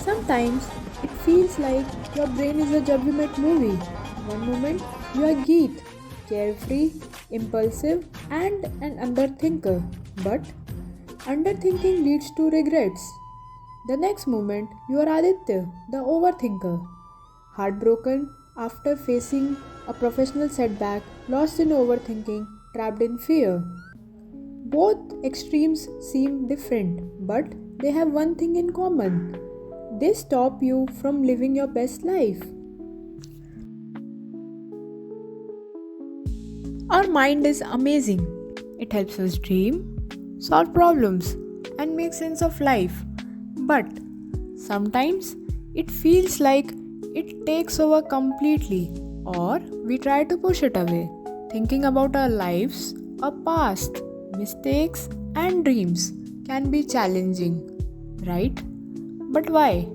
Sometimes it feels like your brain is a judgment movie. One moment you are Geet, carefree, impulsive, and an underthinker. But underthinking leads to regrets. The next moment you are Aditya, the overthinker, heartbroken after facing a professional setback, lost in overthinking, trapped in fear. Both extremes seem different, but they have one thing in common. They stop you from living your best life. Our mind is amazing. It helps us dream, solve problems, and make sense of life. But sometimes it feels like it takes over completely, or we try to push it away, thinking about our lives, our past, mistakes, and dreams can be challenging, right? But why?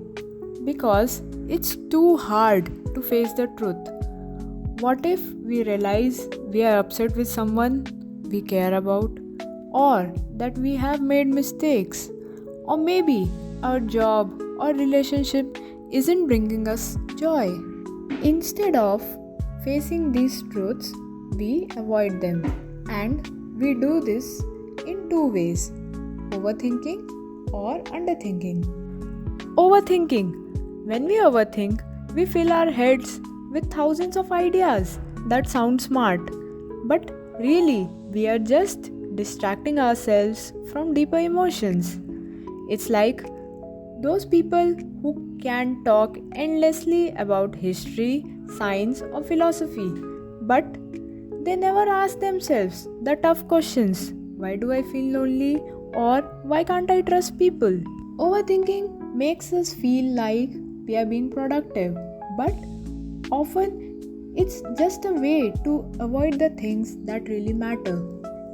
Because it's too hard to face the truth. What if we realize we are upset with someone we care about, or that we have made mistakes, or maybe our job or relationship isn't bringing us joy? Instead of facing these truths, we avoid them, and we do this in two ways: overthinking or underthinking. Overthinking. When we overthink, we fill our heads with thousands of ideas that sound smart, but really, we are just distracting ourselves from deeper emotions. It's like those people who can talk endlessly about history, science, or philosophy, but they never ask themselves the tough questions: why do I feel lonely? Or why can't I trust people? Overthinking makes us feel like we are being productive, but often it's just a way to avoid the things that really matter.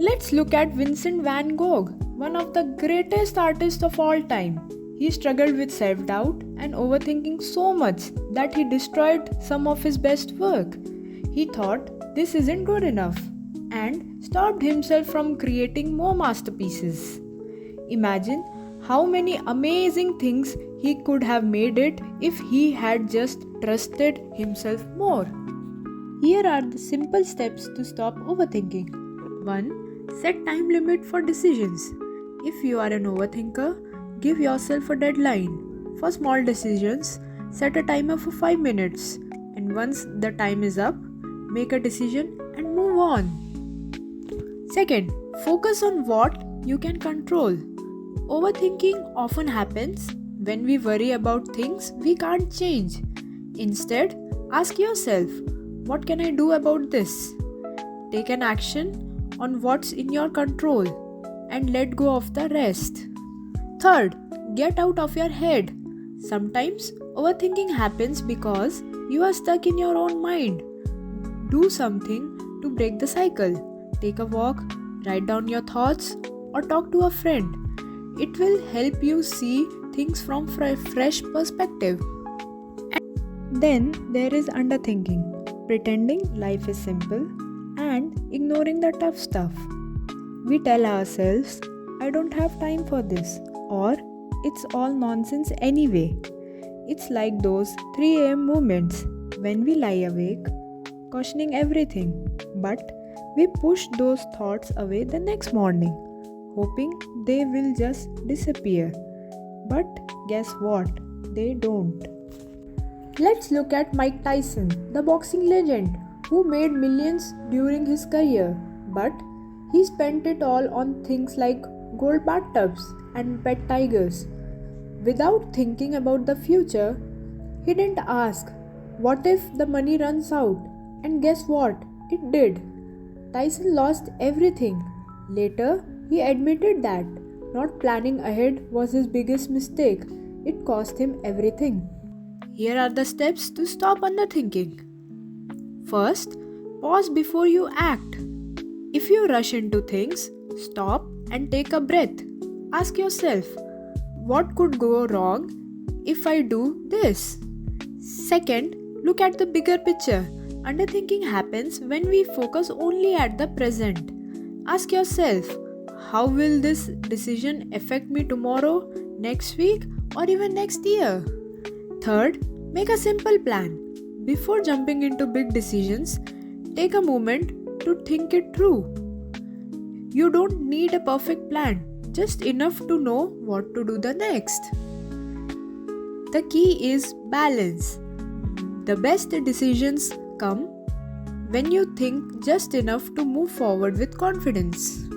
Let's look at Vincent van Gogh, one of the greatest artists of all time. He struggled with self doubt and overthinking so much that he destroyed some of his best work. He thought this isn't good enough and stopped himself from creating more masterpieces. Imagine how many amazing things he could have made it if he had just trusted himself more. Here are the simple steps to stop overthinking. 1. Set time limit for decisions. If you are an overthinker, give yourself a deadline. For small decisions, set a timer for 5 minutes, and once the time is up, make a decision and move on. Second, focus on what you can control. Overthinking often happens when we worry about things we can't change. Instead, ask yourself, what can I do about this? Take an action on what's in your control and let go of the rest. Third, get out of your head. Sometimes overthinking happens because you are stuck in your own mind. Do something to break the cycle. Take a walk, write down your thoughts, or talk to a friend. It will help you see things from fresh perspective. And then there is underthinking, pretending life is simple and ignoring the tough stuff. We tell ourselves, I don't have time for this, or it's all nonsense anyway. It's like those 3 a.m. moments when we lie awake, questioning everything, but we push those thoughts away the next morning, hoping they will just disappear. But guess what? They don't. Let's look at Mike Tyson, the boxing legend who made millions during his career, but he spent it all on things like gold bathtubs and pet tigers. Without thinking about the future, he didn't ask, what if the money runs out? And guess what? It did. Tyson lost everything. Later, he admitted that not planning ahead was his biggest mistake. It cost him everything. Here are the steps to stop underthinking. First, pause before you act. If you rush into things, stop and take a breath. Ask yourself, what could go wrong if I do this? Second, look at the bigger picture. Underthinking happens when we focus only at the present. Ask yourself, how will this decision affect me tomorrow, next week, or even next year? Third, make a simple plan. Before jumping into big decisions, take a moment to think it through. You don't need a perfect plan, just enough to know what to do the next. The key is balance. The best decisions come when you think just enough to move forward with confidence.